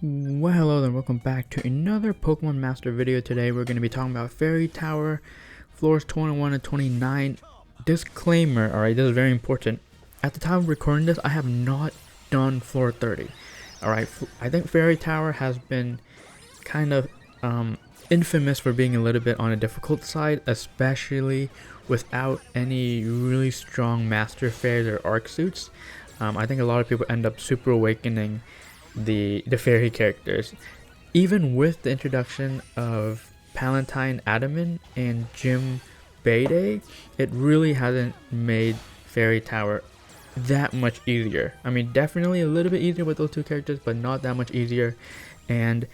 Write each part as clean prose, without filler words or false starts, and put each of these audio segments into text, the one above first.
Well, hello and welcome back to another Pokemon Master video. Today we're going to be talking about Fairy Tower, floors 21 and 29. Disclaimer, alright, this is very important. At the time of recording this, I have not done floor 30. Alright, I think Fairy Tower has been kind of infamous for being a little bit on a difficult side, especially without any really strong Master Fairies or Arc Suits. I think a lot of people end up super awakening the fairy characters. Even with the introduction of Palantine Adaman and Gym Bede, it really hasn't made Fairy Tower that much easier. I mean, definitely a little bit easier with those two characters, but not that much easier. And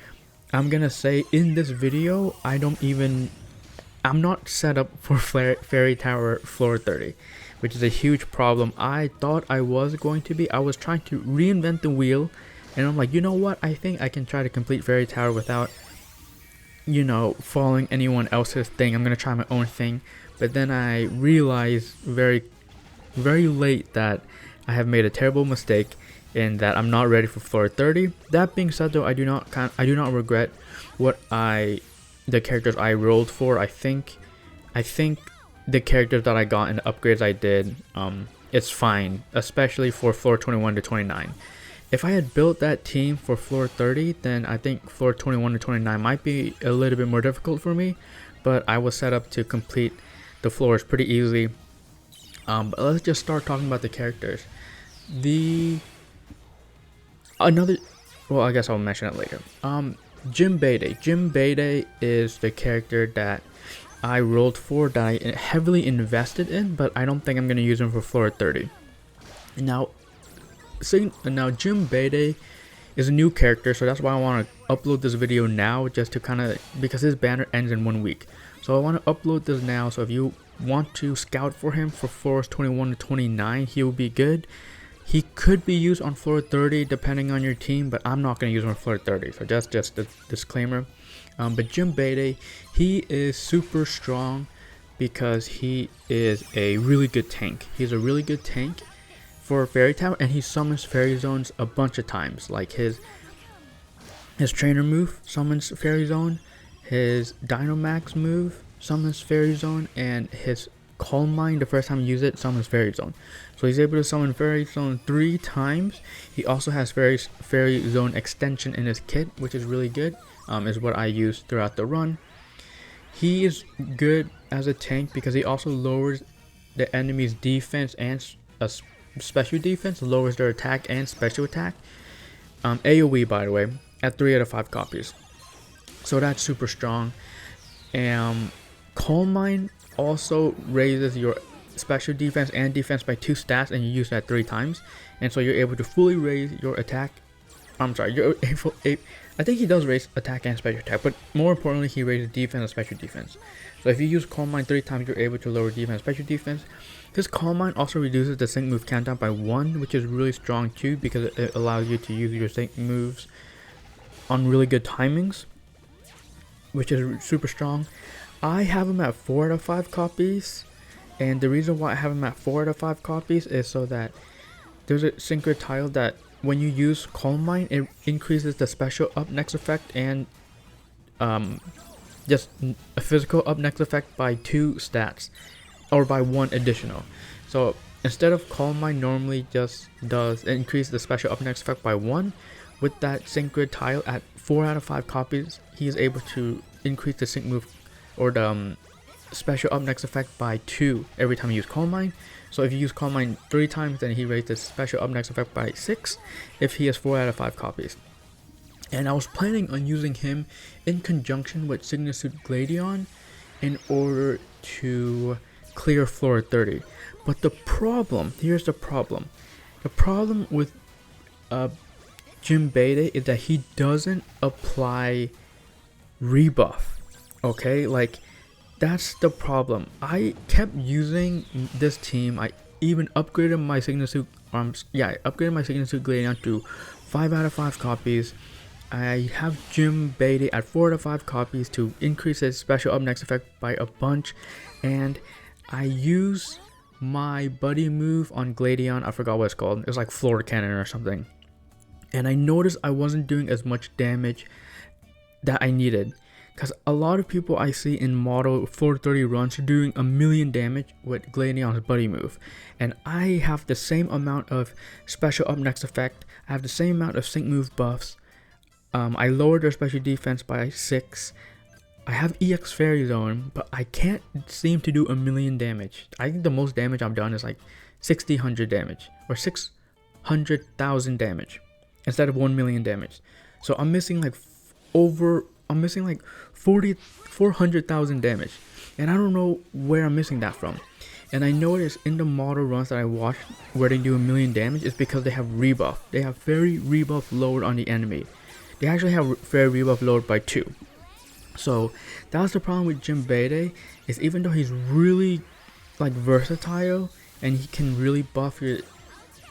I'm gonna say in this video, I'm not set up for Fairy Tower floor 30, which is a huge problem. I thought I was going to be. I was trying to reinvent the wheel, and I'm like, you know what, I think I can try to complete Fairy Tower without, following anyone else's thing. I'm going to try my own thing. But then I realized very, very late that I have made a terrible mistake and that I'm not ready for floor 30. That being said though, I do not regret the characters I rolled for. I think the characters that I got and the upgrades I did, it's fine, especially for floor 21 to 29. If I had built that team for floor 30, then I think floor 21 to 29 might be a little bit more difficult for me, but I was set up to complete the floors pretty easily. But let's just start talking about the characters. I guess I'll mention it later. Gym Bede. Gym Bede is the character that I rolled for, that I heavily invested in, but I don't think I'm going to use him for floor 30. Now Gym Bede is a new character, so that's why I want to upload this video now, just to because his banner ends in 1 week. So I want to upload this now, so if you want to scout for him for floors 21 to 29, he will be good. He could be used on floor 30 depending on your team, but I'm not going to use him on floor 30, so that's just a disclaimer. But Gym Bede, he is super strong because he is a really good tank. He's a really good tank for Fairy Tower, and he summons Fairy Zones a bunch of times. Like his trainer move summons Fairy Zone, his Dynamax move summons Fairy Zone, and his Calm Mind, the first time you use it, summons Fairy Zone. So he's able to summon Fairy Zone 3 times. He also has Fairy Zone extension in his kit, which is really good. Is what I use throughout the run. He is good as a tank because he also lowers the enemy's defense and special defense, lowers their attack and special attack. AoE, by the way, at 3 out of 5 copies. So that's super strong. Calm Mind also raises your special defense and defense by 2 stats, and you use that 3 times. And so you're able to fully raise your attack. I think he does raise attack and special attack, but more importantly, he raises defense and special defense. So if you use Calm Mind 3 times, you're able to lower defense and special defense. This Calm Mind also reduces the sync move countdown by 1, which is really strong too, because it allows you to use your sync moves on really good timings, which is super strong. I have him at 4 out of 5 copies, and the reason why I have him at 4 out of 5 copies is so that there's a synchro tile that when you use Calm Mind, it increases the special up next effect and just a physical up next effect by 2 stats, or by 1 additional. So instead of Calm Mind normally just does increase the special up next effect by 1, with that sync grid tile at 4 out of 5 copies, he is able to increase the sync move or the special up next effect by 2 every time you use Calm Mind. So if you use Calm Mind 3 times, then he raises the special up next effect by 6 if he has 4 out of 5 copies. And I was planning on using him in conjunction with Sygna Suit Gladion in order to clear floor 30. But here's the problem. The problem with Gym Bede is that he doesn't apply rebuff. Okay, like that's the problem. I kept using this team. I even upgraded my Sygna Suit Gladion to 5 out of 5 copies. I have Gym Bede at 4 out of 5 copies to increase his special up next effect by a bunch, and I use my buddy move on Gladion. I forgot what it's called. It's like Floor Cannon or something. and I noticed I wasn't doing as much damage that I needed. Because a lot of people I see in model 430 runs are doing a million damage with Gladion's buddy move. And I have the same amount of special up next effect. I have the same amount of sync move buffs. I lowered their special defense by 6. I have EX Fairy Zone, but I can't seem to do a million damage. I think the most damage I've done is like 600 damage or 600,000 damage instead of 1 million damage. So I'm missing like 400,000 damage, and I don't know where I'm missing that from. And I noticed in the model runs that I watched where they do a million damage is because they have rebuff. They have fairy rebuff lowered on the enemy. They actually have fairy rebuff lowered by 2. So that's the problem with Gym Bede, is even though he's really like versatile and he can really buff your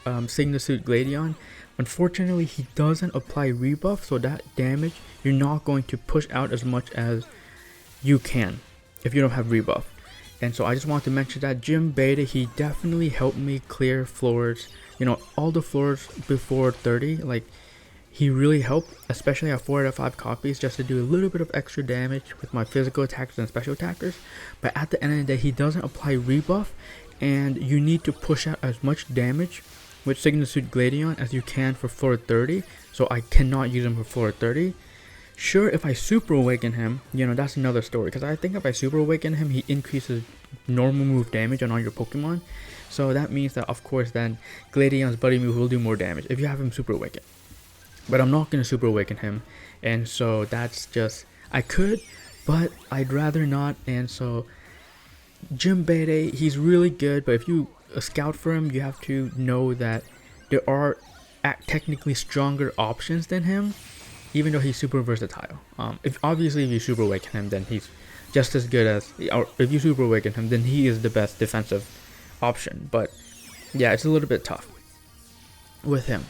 Sygna Suit Gladion, unfortunately he doesn't apply rebuff, so that damage you're not going to push out as much as you can if you don't have rebuff. And so I just want to mention that Gym Bede, he definitely helped me clear floors, you know, all the floors before 30. Like, he really helped, especially at 4 out of 5 copies, just to do a little bit of extra damage with my physical attackers and special attackers. But at the end of the day, he doesn't apply rebuff, and you need to push out as much damage with Sygna Suit Gladion as you can for floor 30. So I cannot use him for floor 30. Sure, if I super awaken him, you know, that's another story, because I think if I super awaken him, he increases normal move damage on all your Pokemon. So that means that, of course, then Gladion's buddy move will do more damage if you have him super awaken. But I'm not going to super awaken him, and so that's just, I could, but I'd rather not. And so Gym Bede, he's really good, but if you scout for him, you have to know that there are technically stronger options than him, even though he's super versatile. If you super awaken him, then he's just as good as, or if you super awaken him, then he is the best defensive option. But yeah, it's a little bit tough with him.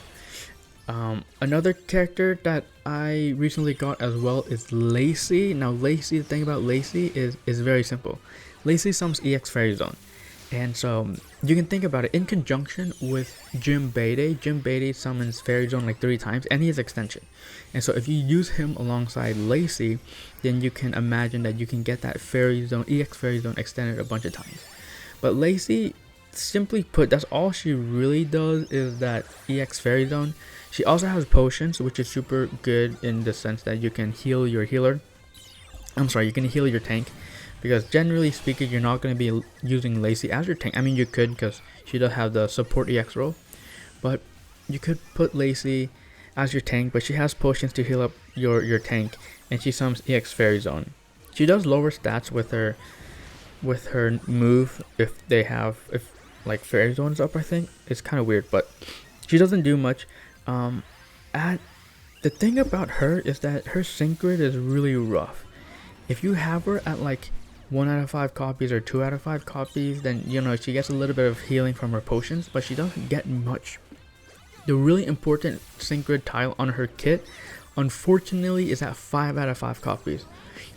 Another character that I recently got as well is Lacey. Now Lacey, the thing about Lacey is very simple. Lacey summons EX Fairy Zone. And so you can think about it in conjunction with Gym Bede. Gym Bede summons Fairy Zone like 3 times, and he has extension. And so if you use him alongside Lacey, then you can imagine that you can get that Fairy Zone, EX Fairy Zone extended a bunch of times. But Lacey, simply put, that's all she really does, is that EX Fairy Zone. She also has potions, which is super good in the sense that you can heal your healer. You can heal your tank. Because generally speaking, you're not going to be using Lacey as your tank. I mean, you could, because she does have the support EX role. But you could put Lacey as your tank, but she has potions to heal up your tank. And she summons EX Fairy Zone. She does lower stats with her move if like Fairy Zone's up, I think. It's kind of weird, but she doesn't do much. The thing about her is that her sync grid is really rough. If you have her at like 1 out of 5 copies or 2 out of 5 copies, then, you know, she gets a little bit of healing from her potions, but she doesn't get much. The really important sync grid tile on her kit, unfortunately, is at 5 out of 5 copies.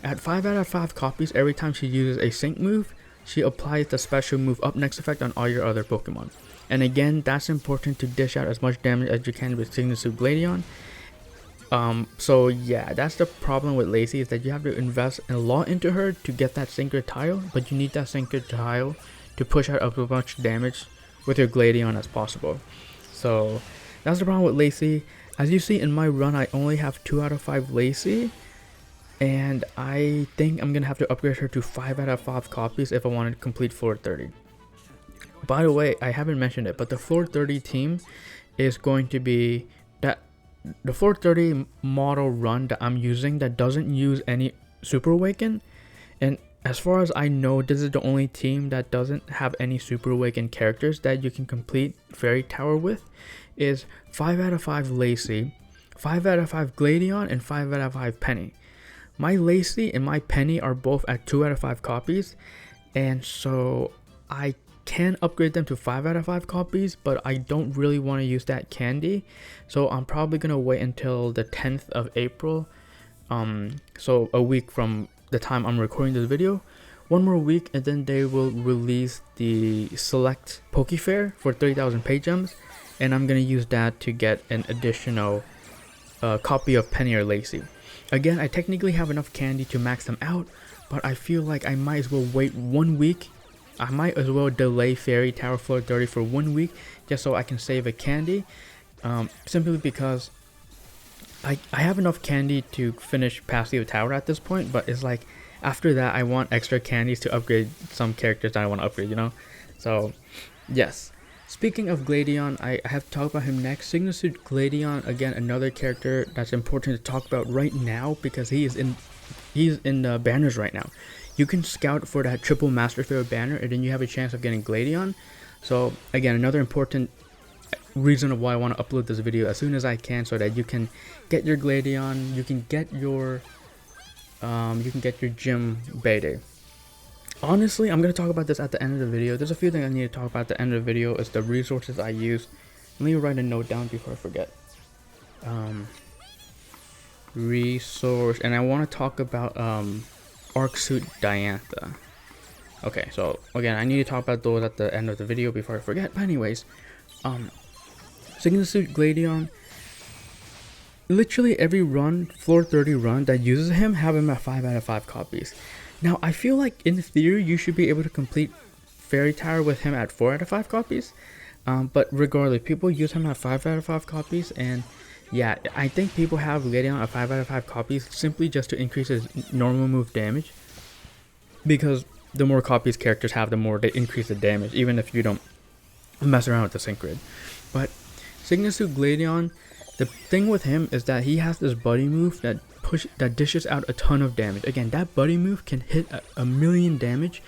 At 5 out of 5 copies, every time she uses a sync move, she applies the special move up next effect on all your other Pokemon. And again, that's important to dish out as much damage as you can with Sygna Suit Gladion. So yeah, that's the problem with Lacey, is that you have to invest a lot into her to get that synchro tile, but you need that synchro tile to push out as much damage with your Gladion as possible. So that's the problem with Lacey. As you see in my run, I only have 2 out of 5 Lacey, and I think I'm gonna have to upgrade her to 5 out of 5 copies if I want to complete floor 30. By the way, I haven't mentioned it, but the floor 30 team is going to be that the 430 model run that I'm using that doesn't use any Super Awaken. And as far as I know, this is the only team that doesn't have any Super Awaken characters that you can complete Fairy Tower with. Is 5 out of 5 Lacey, 5 out of 5 Gladion, and 5 out of 5 Penny. My Lacey and my Penny are both at 2 out of 5 copies, and so I can upgrade them to 5 out of 5 copies, but I don't really want to use that candy, so I'm probably gonna wait until the 10th of April, so a week from the time I'm recording this video, 1 more week, and then they will release the select Poke Fair for 30,000 pay gems, and I'm gonna use that to get an additional copy of Penny or Lacey. Again, I technically have enough candy to max them out, but I feel like I might as well wait 1 week. I might as well delay Fairy Tower Floor 30 for 1 week just so I can save a candy, simply because I have enough candy to finish Pasio Tower at this point, but it's like after that I want extra candies to upgrade some characters that I want to upgrade, you know? So yes. Speaking of Gladion, I have to talk about him next. Sygna Suit Gladion, again, another character that's important to talk about right now because he's in the banners right now. You can scout for that triple Master Pharaoh banner, and then you have a chance of getting Gladion. So again, another important reason of why I want to upload this video as soon as I can, so that you can get your Gladion, you can get your Gym Bede. Honestly, I'm going to talk about this at the end of the video. There's a few things I need to talk about at the end of the video. Is the resources I use. Let me write a note down before I forget. Resource, and I want to talk about Arc Suit Diantha. Okay, so again, I need to talk about those at the end of the video before I forget. But anyways, Sygna Suit Gladion, literally every run, floor 30 run that uses him, have him at 5 out of 5 copies. Now, I feel like in theory, you should be able to complete Fairy Tower with him at 4 out of 5 copies. But regardless, people use him at 5 out of 5 copies, and yeah, I think people have Gladion at 5 out of 5 copies simply just to increase his normal move damage. Because the more copies characters have, the more they increase the damage, even if you don't mess around with the sync grid. But Sygna Suit Gladion, the thing with him is that he has this buddy move that dishes out a ton of damage. Again, that buddy move can hit a million damage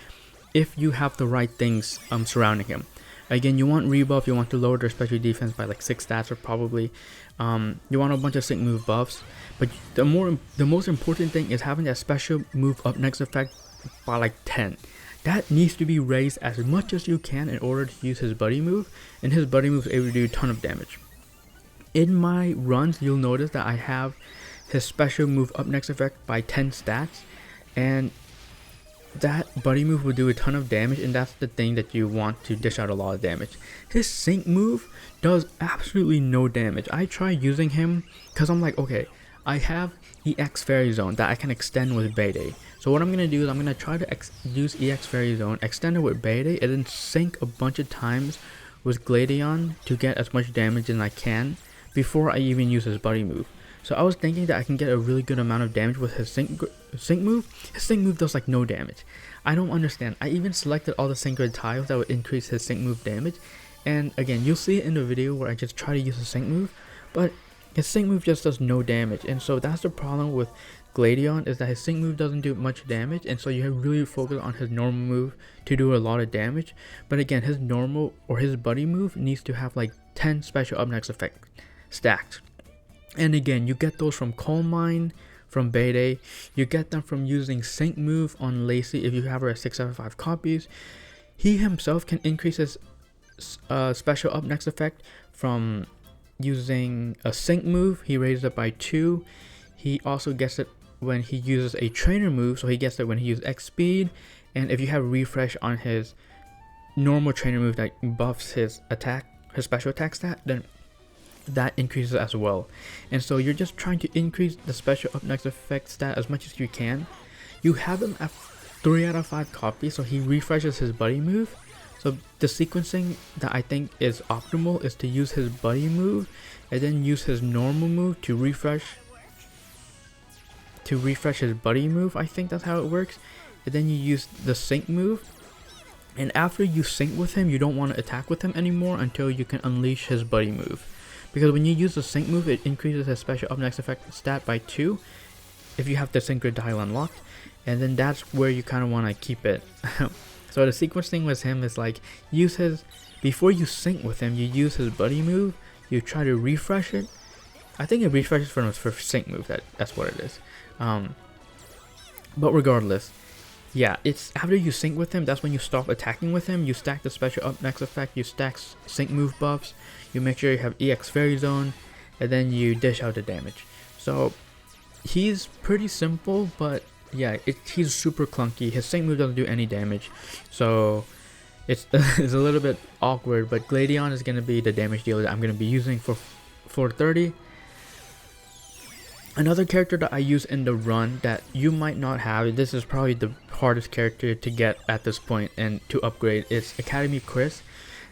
if you have the right things surrounding him. Again, you want rebuff, you want to lower their special defense by like 6 stats, or probably you want a bunch of sync move buffs. But the most important thing is having that special move up next effect by like 10. That needs to be raised as much as you can in order to use his buddy move, and his buddy move is able to do a ton of damage. In my runs, you'll notice that I have his special move up next effect by 10 stats, and that buddy move will do a ton of damage, and that's the thing that you want to dish out a lot of damage. His sync move does absolutely no damage. I try using him because I'm like, okay, I have EX Fairy Zone that I can extend with Bede. So what I'm going to do is I'm going to try to use EX Fairy Zone, extend it with Bede, and then sync a bunch of times with Gladion to get as much damage as I can before I even use his buddy move. So I was thinking that I can get a really good amount of damage with his sync move. His sync move does like no damage. I don't understand. I even selected all the sync grid tiles that would increase his sync move damage. And again, you'll see it in the video where I just try to use the sync move, but his sync move just does no damage. And so that's the problem with Gladion, is that his sync move doesn't do much damage, and so you have really focus on his normal move to do a lot of damage. But again, his normal or his buddy move needs to have like 10 special up next effect stacked. And again, you get those from Coal Mine, from Bede. You get them from using sync move on Lacey if you have her at 6 out of 5 copies. He himself can increase his special up next effect from using a sync move. He raises it by 2. He also gets it when he uses a trainer move, so he gets it when he uses X speed. And if you have refresh on his normal trainer move that buffs his attack, his special attack stat, then that increases as well. And so you're just trying to increase the special up next effect stat as much as you can. You have him at 3 out of 5 copies, so he refreshes his buddy move. So the sequencing that I think is optimal is to use his buddy move and then use his normal move to refresh his buddy move. I think that's how it works. And then you use the sync move, and after you sync with him, you don't want to attack with him anymore until you can unleash his buddy move. Because when you use the sync move, it increases his special up next effect stat by 2 if you have the sync grid tile unlocked, and then that's where you kind of want to keep it. So the sequencing with him is like, before you sync with him, you use his buddy move, you try to refresh it. I think it refreshes for sync move, that's what it is. But regardless, yeah, it's after you sync with him, that's when you stop attacking with him. You stack the special up next effect, you stack sync move buffs, you make sure you have EX Fairy Zone, and then you dish out the damage. So he's pretty simple, but yeah, he's super clunky. His sync move doesn't do any damage. So it's it's a little bit awkward, but Gladion is going to be the damage dealer that I'm going to be using for floor 30. Another character that I use in the run that you might not have, this is probably the hardest character to get at this point and to upgrade, is Academy Chris.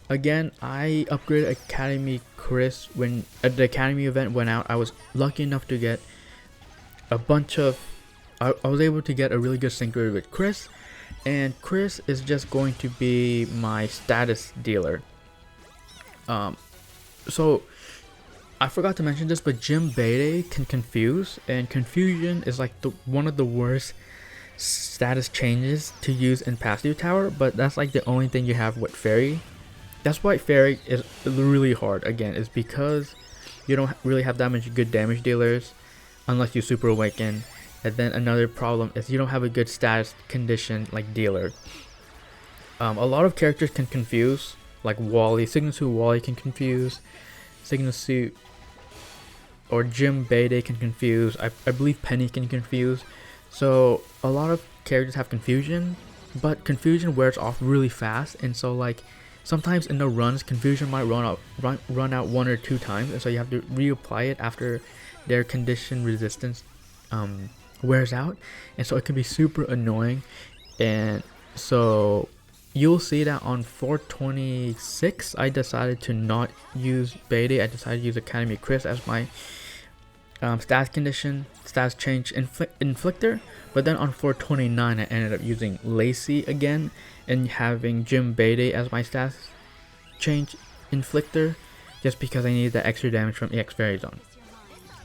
Again, I upgraded Academy Chris when the Academy event went out. I was lucky enough to get a bunch of, I was able to get a really good sync grid with Chris, and Chris is just going to be my status dealer. So I forgot to mention this, but Gym Bede can confuse, and confusion is like one of the worst status changes to use in Pasio Tower, but that's like the only thing you have with Fairy. That's why Fairy is really hard, again, is because you don't really have that much good damage dealers unless you Super Awaken. And then another problem is you don't have a good status condition like dealer. A lot of characters can confuse, like Wally, Sygna Suit Wally can confuse, Sygna Suit or Gym Bede can confuse, I believe Penny can confuse. So a lot of characters have confusion, but confusion wears off really fast, and so like sometimes in the runs confusion might run out 1 or 2 times, and so you have to reapply it after their condition resistance wears out, and so it can be super annoying. And so you'll see that on 426 I decided to not use Bede. I decided to use Academy Chris as my stats change inflictor, but then on 429 I ended up using Lacey again and having Gym Bede as my stats change inflictor, just because I needed that extra damage from EX Fairy Zone.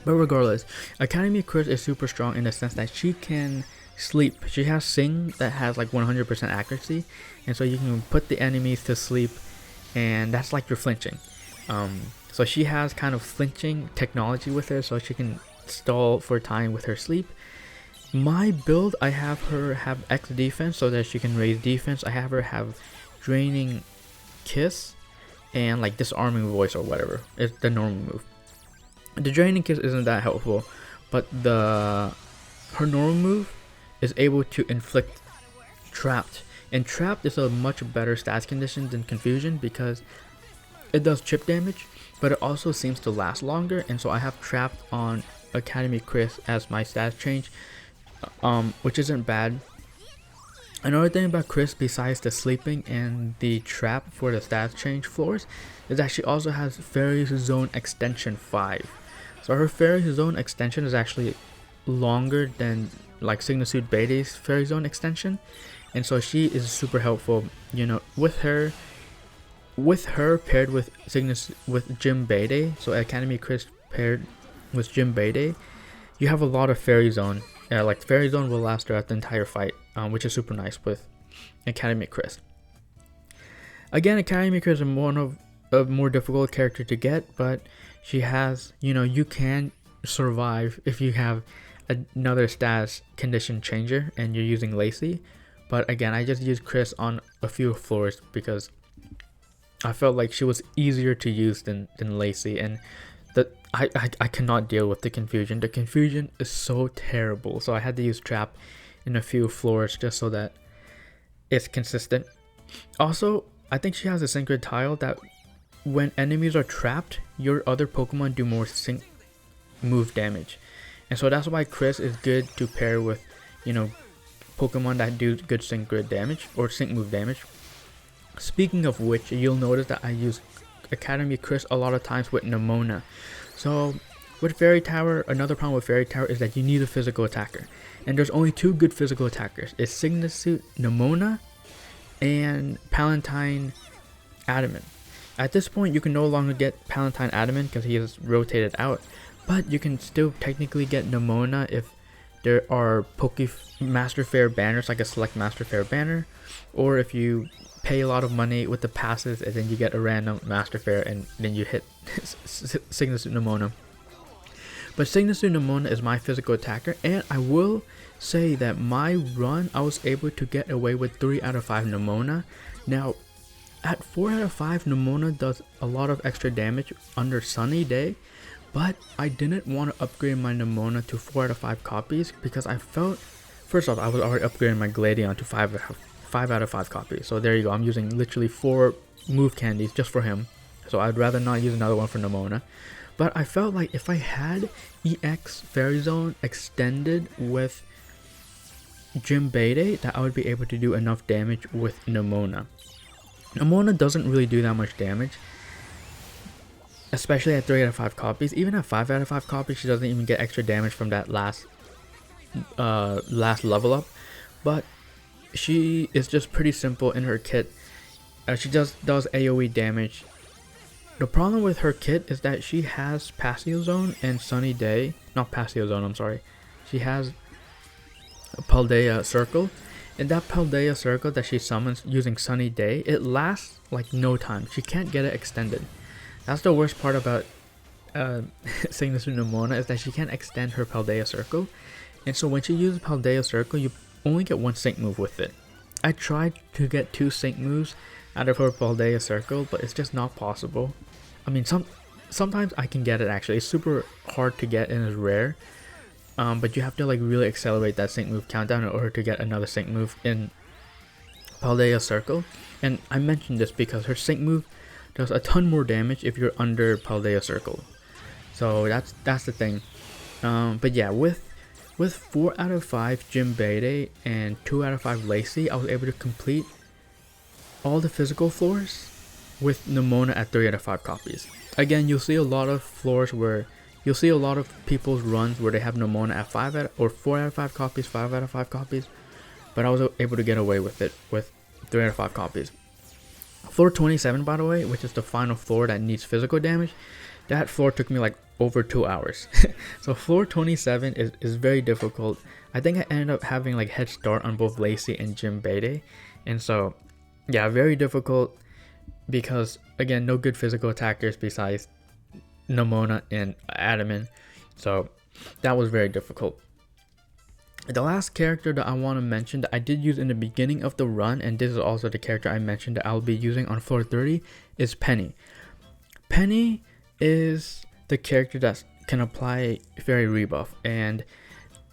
But regardless, Academy Chris is super strong in the sense that she can sleep. She has Sing that has like 100% accuracy, and so you can put the enemies to sleep, and that's like your flinching. So she has kind of flinching technology with her, so she can stall for time with her sleep. My build, I have her have X defense so that she can raise defense. I have her have draining kiss and like disarming voice or whatever. It's the normal move. The draining kiss isn't that helpful, but her normal move is able to inflict trapped, and trapped is a much better stats condition than confusion because it does chip damage, but it also seems to last longer, and so I have trapped on Academy Chris as my stats change, which isn't bad. Another thing about Chris, besides the sleeping and the trap for the stats change floors, is that she also has Fairy Zone Extension 5. So her Fairy Zone Extension is actually longer than like Sygna Suit Bede's Fairy Zone Extension, and so she is super helpful. You know, with her paired with with Gym Bede, so Academy Chris paired with Gym Bede, you have a lot of Fairy Zone. Like Fairy Zone will last throughout the entire fight, which is super nice with Academy Chris. Again, Academy Chris is one of a more difficult character to get, but she has, you know, you can survive if you have another stats condition changer and you're using Lacey. But again, I just used Chris on a few floors because I felt like she was easier to use than Lacey, and I cannot deal with the confusion. The confusion is so terrible, so I had to use trap in a few floors just so that it's consistent. Also, I think she has a synchro tile that when enemies are trapped, your other Pokemon do more sync move damage, and so that's why Chris is good to pair with, you know, Pokemon that do good sync grid damage or sync move damage. Speaking of which, you'll notice that I use Academy Chris a lot of times with Nemona. So with Fairy Tower, another problem with Fairy Tower is that you need a physical attacker, and there's only 2 good physical attackers. It's Sygna Suit Nemona and Palatine Adamant. At this point, you can no longer get Palatine Adamant because he is rotated out, but you can still technically get Nemona if there are Master Fair banners, like a select Master Fair banner, or if you pay a lot of money with the passes and then you get a random Master Fair and then you hit Sygna Suit Nemona. But Sygna Suit Nemona is my physical attacker, and I will say that my run, I was able to get away with 3 out of 5 Nemona. Now, at 4 out of 5, Nemona does a lot of extra damage under Sunny Day, but I didn't want to upgrade my Nemona to 4 out of 5 copies because I felt, first off, I was already upgrading my Gladion to 5 5 out of 5 copies. So there you go. I'm using literally 4 Move Candies just for him. So I'd rather not use another one for Nemona. But I felt like if I had EX Fairy Zone extended with Gym Bede, that I would be able to do enough damage with Nemona. Nemona doesn't really do that much damage, especially at 3 out of 5 copies. Even at 5 out of 5 copies, she doesn't even get extra damage from that last level up. But she is just pretty simple in her kit. She just does AoE damage. The problem with her kit is that she has Pasio Zone and Sunny Day. Not Pasio Zone, I'm sorry. She has a Paldea Circle. And that Paldea Circle that she summons using Sunny Day, it lasts like no time. She can't get it extended. That's the worst part about Sygna Suit Nemona, is that she can't extend her Paldea Circle. And so when she uses Paldea Circle, you only get 1 sync move with it. I tried to get 2 sync moves out of her Paldea Circle, but it's just not possible. I mean, sometimes I can get it actually. It's super hard to get and it's rare. But you have to like really accelerate that sync move countdown in order to get another sync move in Paldea Circle. And I mentioned this because her sync move does a ton more damage if you're under Paldea Circle. So that's the thing. But yeah, with 4 out of 5 Gym Bede and 2 out of 5 Lacey, I was able to complete all the physical floors with Nemona at 3 out of 5 copies. Again, you'll see a lot of floors where you'll see a lot of people's runs where they have Nemona at 4 out of 5 copies, 5 out of 5 copies, but I was able to get away with it with 3 out of 5 copies. Floor 27, by the way, which is the final floor that needs physical damage, that floor took me like over 2 hours. So floor 27 is very difficult. I think I ended up having like head start on both Lacey and Gym Bede, and so yeah, very difficult because again, no good physical attackers besides Nemona and Adamant, so that was very difficult. The last character that I want to mention that I did use in the beginning of the run, and this is also the character I mentioned that I'll be using on floor 30, is Penny. Penny is the character that can apply Fairy Rebuff, and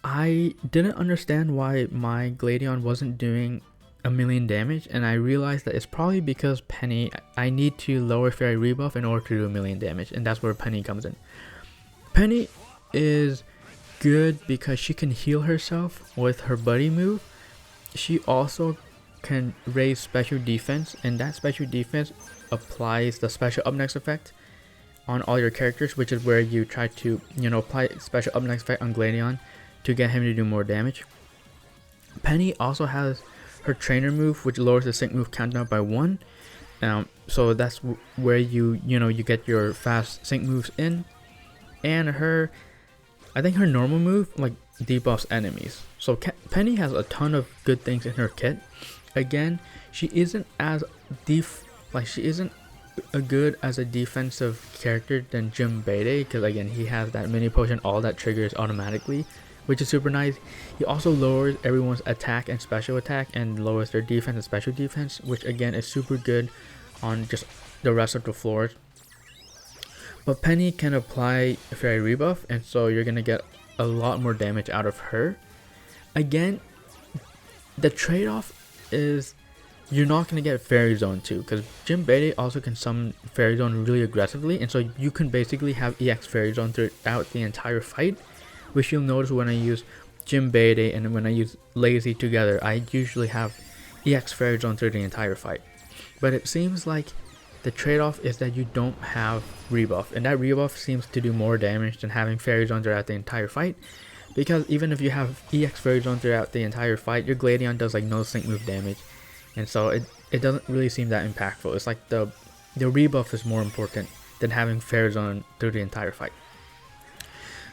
I didn't understand why my Gladion wasn't doing a million damage, and I realized that it's probably because Penny, I need to lower Fairy Rebuff in order to do a million damage, and that's where Penny comes in. Penny is good because she can heal herself with her buddy move. She also can raise special defense, and that special defense applies the special up next effect on all your characters, which is where you try to, apply special up next effect on Gladion to get him to do more damage. Penny also has her trainer move, which lowers the sync move countdown by 1. So that's where you get your fast sync moves in. And I think her normal move like debuffs enemies. So Penny has a ton of good things in her kit. Again, she isn't as she isn't good as a defensive character than Gym Bede, because again, he has that mini potion all that triggers automatically, which is super nice. He also lowers everyone's attack and special attack and lowers their defense and special defense, which again is super good on just the rest of the floors. But Penny can apply Fairy Rebuff, and so you're gonna get a lot more damage out of her. Again, the trade-off is you're not gonna get Fairy Zone too, because Gym Bede also can summon Fairy Zone really aggressively, and so you can basically have EX Fairy Zone throughout the entire fight, which you'll notice when I use Gym Bede and when I use Lazy together, I usually have EX Fairy Zone through the entire fight. But it seems like the trade-off is that you don't have rebuff, and that rebuff seems to do more damage than having Fairy Zone throughout the entire fight, because even if you have EX Fairy Zone throughout the entire fight, your Gladion does like no sync move damage, and so it doesn't really seem that impactful. It's like the rebuff is more important than having Fairy Zone through the entire fight.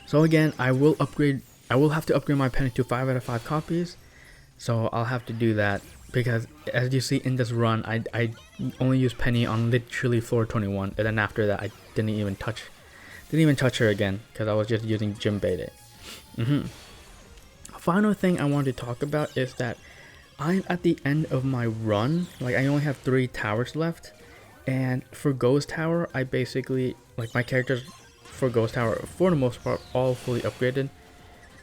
So again, I will have to upgrade my Penny to 5 out of 5 copies, so I'll have to do that, because as you see in this run, I only used Penny on literally floor 21, and then after that I didn't even touch her again, because I was just using Gym Bede. Final thing I wanted to talk about is that I'm at the end of my run. Like, I only have 3 towers left, and for Ghost Tower, I basically, like, my characters for Ghost Tower, for the most part, all fully upgraded.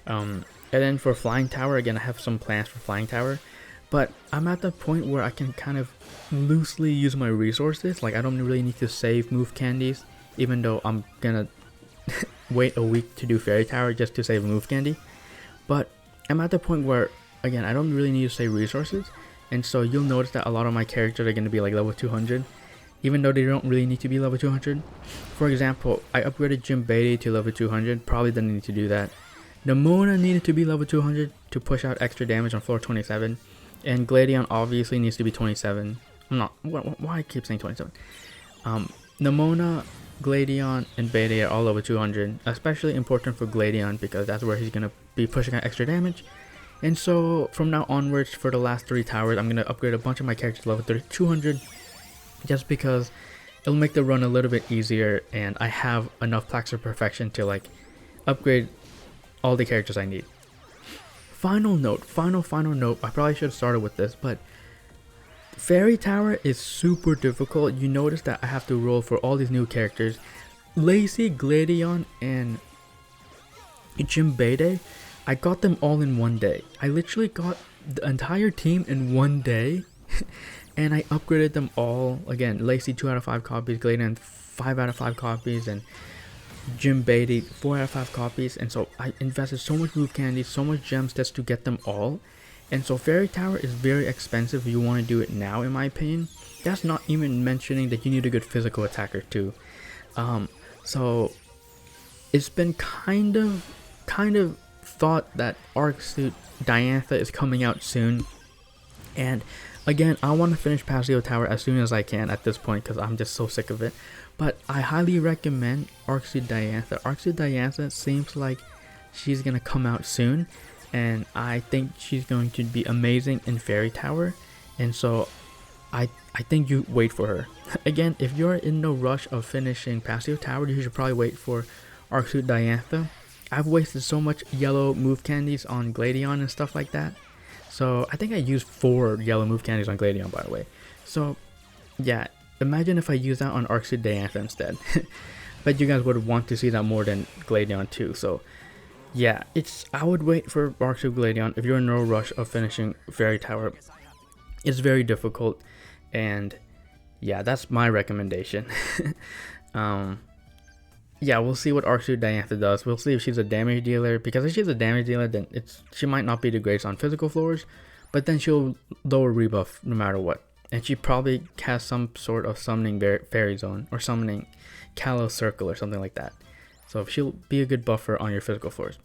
And then for Flying Tower, again, I have some plans for Flying Tower, But I'm at the point where I can kind of loosely use my resources. Like I don't really need to save Move Candies, even though I'm gonna wait a week to do Fairy Tower just to save Move Candy. But I'm at the point where, again, I don't really need to save resources. And so you'll notice that a lot of my characters are going to be like level 200, even though they don't really need to be level 200. For example, I upgraded Gym Bede to level 200, probably didn't need to do that. Nemona needed to be level 200 to push out extra damage on floor 27. And Gladion obviously needs to be 27. I'm not, why I keep saying 27? Nemona, Gladion, and Bede are all level 200, especially important for Gladion because that's where he's going to be pushing out extra damage. And so from now onwards, for the last 3 towers, I'm going to upgrade a bunch of my characters to level 200 just because it'll make the run a little bit easier, and I have enough plaques of perfection to like upgrade all the characters I need. Final note, final note, I probably should have started with this, but Fairy Tower is super difficult. You notice that I have to roll for all these new characters. Lacey, Gladion, and Gym Bede, I got them all in one day. I literally got the entire team in one day and I upgraded them all. Again, Lacey 2 out of 5 copies, Gladion 5 out of 5 copies, and Gym Bede 4 out of 5 copies. And so I invested so much Move Candies, so much gems just to get them all. And so Fairy Tower is very expensive if you want to do it now, in my opinion. That's not even mentioning that you need a good physical attacker too. So it's been kind of thought that Arc Suit Diantha is coming out soon, and again, I want to finish Pasio Tower as soon as I can at this point because I'm just so sick of it. But I highly recommend Arc Suit Diantha. Arc Suit Diantha seems like she's gonna come out soon, and I think she's going to be amazing in Fairy Tower, and so I think you wait for her. Again, if you're in no rush of finishing Pasio Tower, you should probably wait for Arc Suit Diantha. I've wasted so much yellow Move Candies on Gladion and stuff like that. So I think I used 4 yellow Move Candies on Gladion, by the way. So yeah, imagine if I used that on Arc Suit Diantha instead. But you guys would want to see that more than Gladion too. So yeah, I would wait for Arc Suit Gladion if you're in no rush of finishing Fairy Tower. It's very difficult, and yeah, that's my recommendation. Yeah, we'll see what Arc Suit Diantha does. We'll see if she's a damage dealer, because if she's a damage dealer, then she might not be the greatest on physical floors, but then she'll lower rebuff no matter what. And she probably has some sort of summoning fairy zone or summoning Kalos Circle or something like that. So she'll be a good buffer on your physical floors.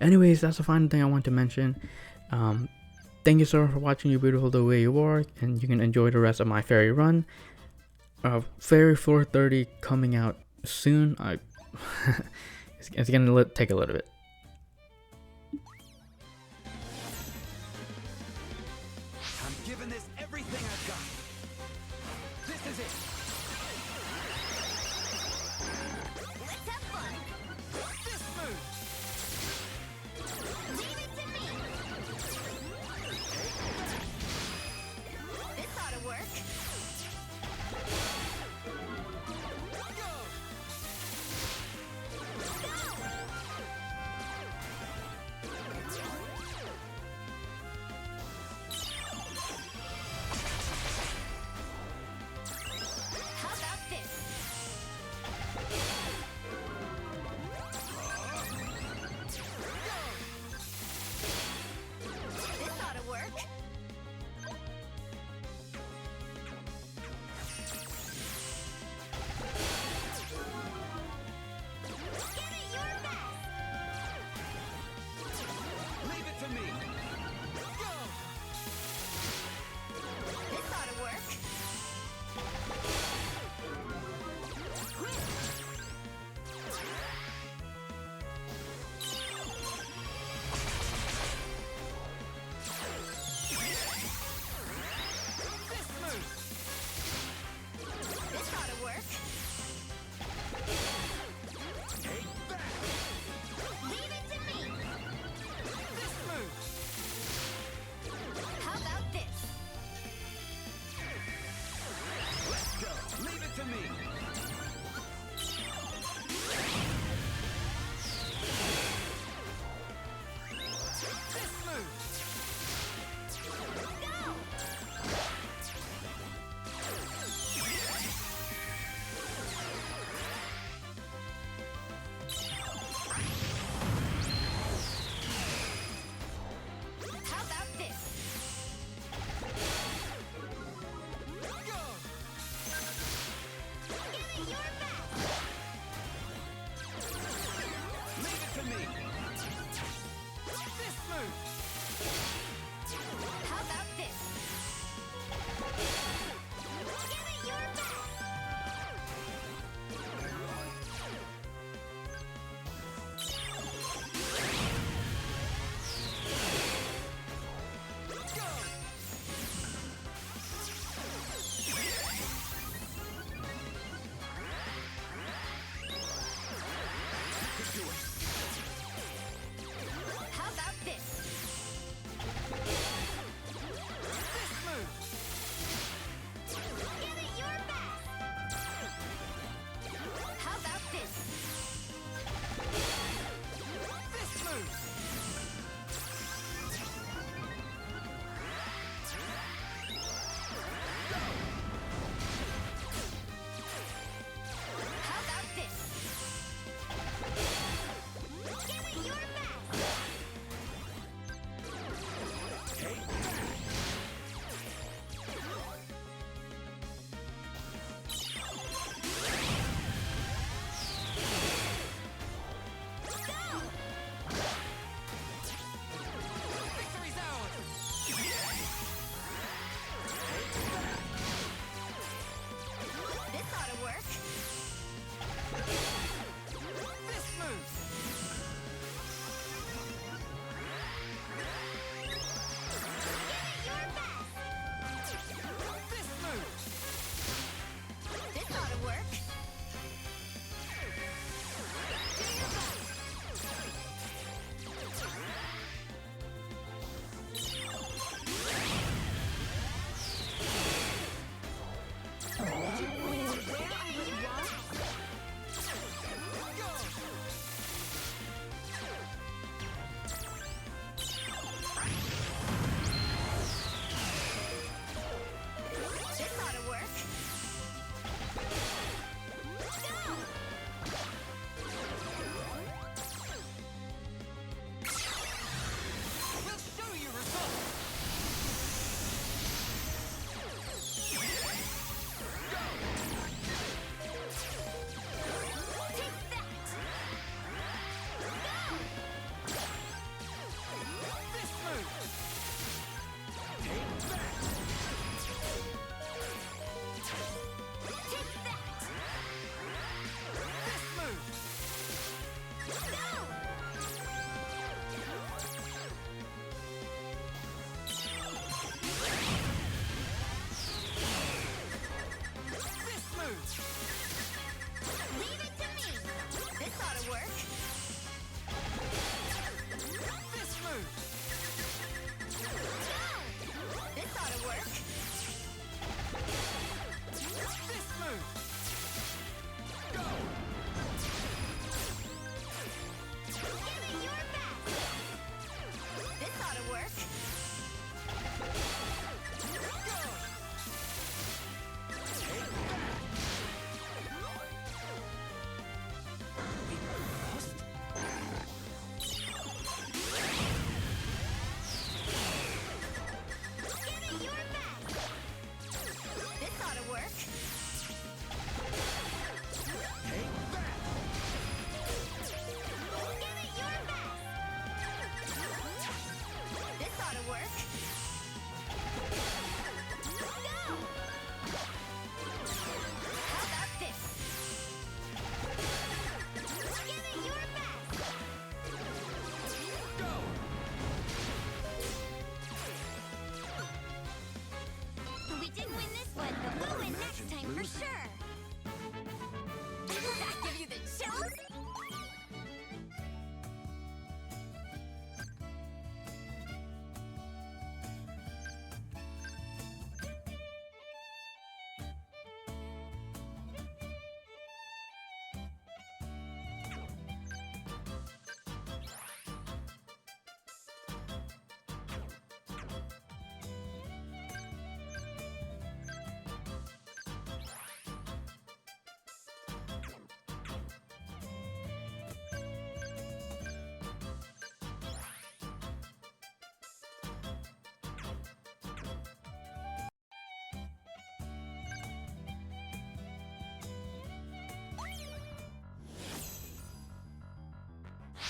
Anyways, that's the final thing I want to mention. Thank you so much for watching, you beautiful the way you are, and you can enjoy the rest of my fairy run. Fairy floor 30 coming out soon. It's gonna take a little bit. I'm giving this everything I've got. This is it. Let's have fun. This move. Leave it to me. This ought to work. me. This move. How about this? Give it your best! Go. You can do it.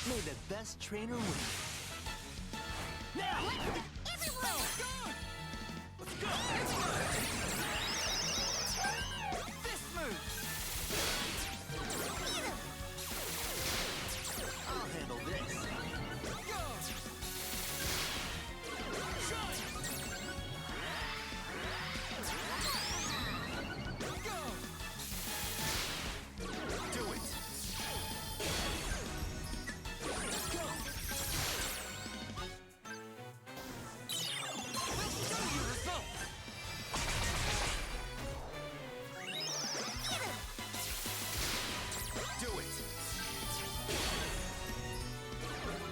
May the best trainer win. Now! Everyone! Let's go! This move! I'll handle this. Go! Shine! Go! Do it! Go! Let's show you results! Do it!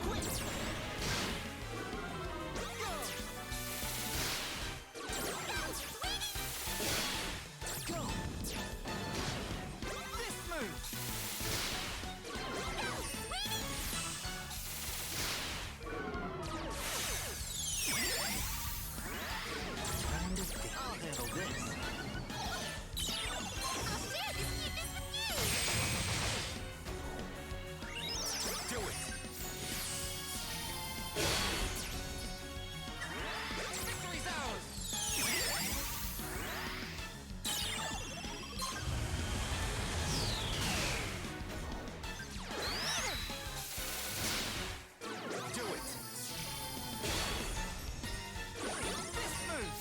Quick! Go! Go! This move! I'll handle this. I'll share this sweetness with Do it! Victory's ours! Do it! This move!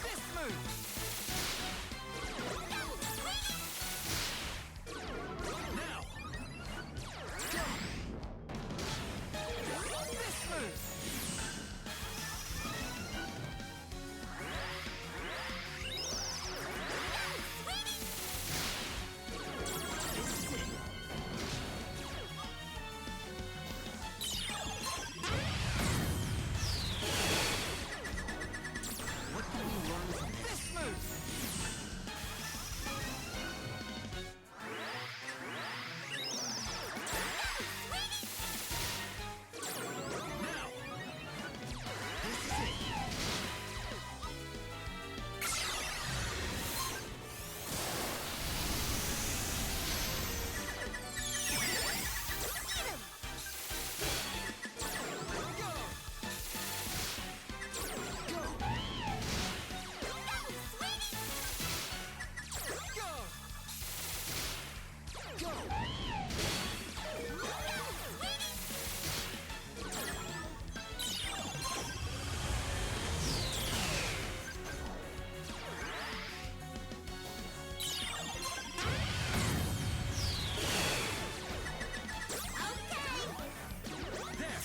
This move! Now! Go! This move! What can we learn from this move? Now! This is it! Go! Go! Go! Go! There!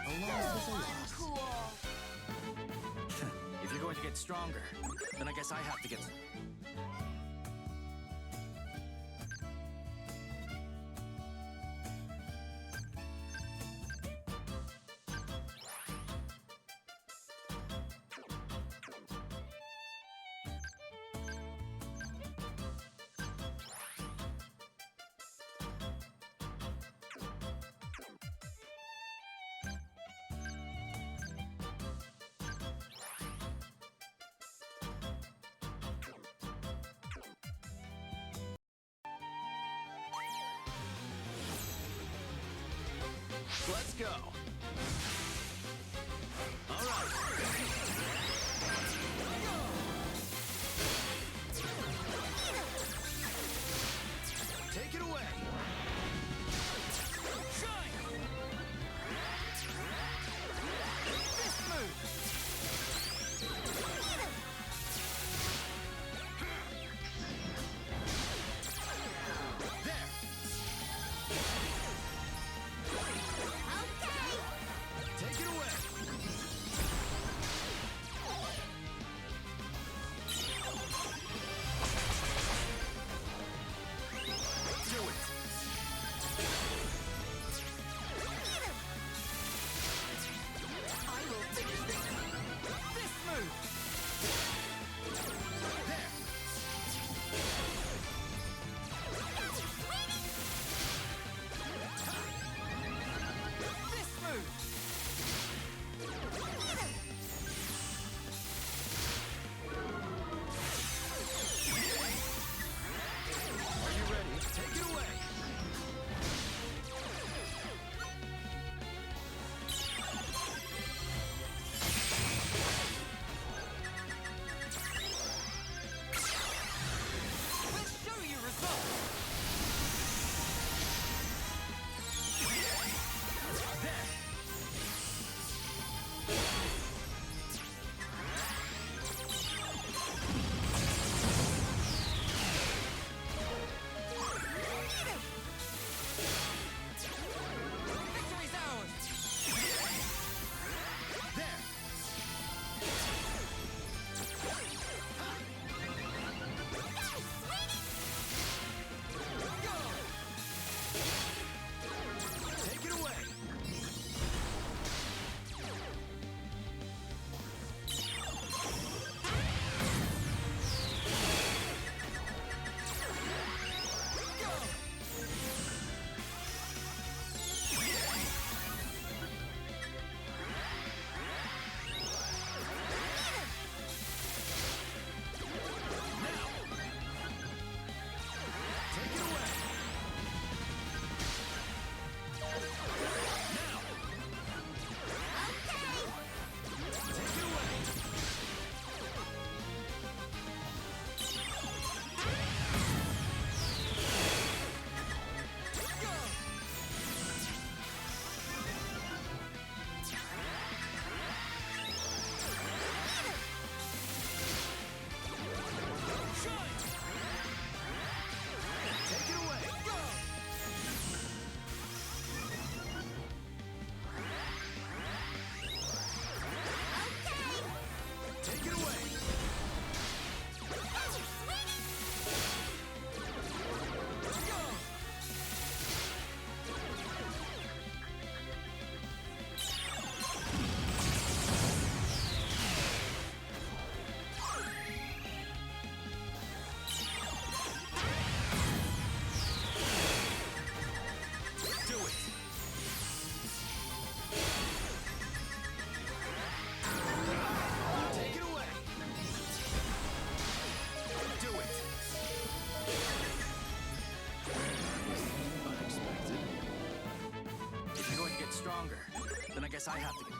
A loss is a loss. Cool. If you're going to get stronger, then I guess I have to get... Let's go. All right. Take it away. Shine. This move. There. Okay. guess I have to go.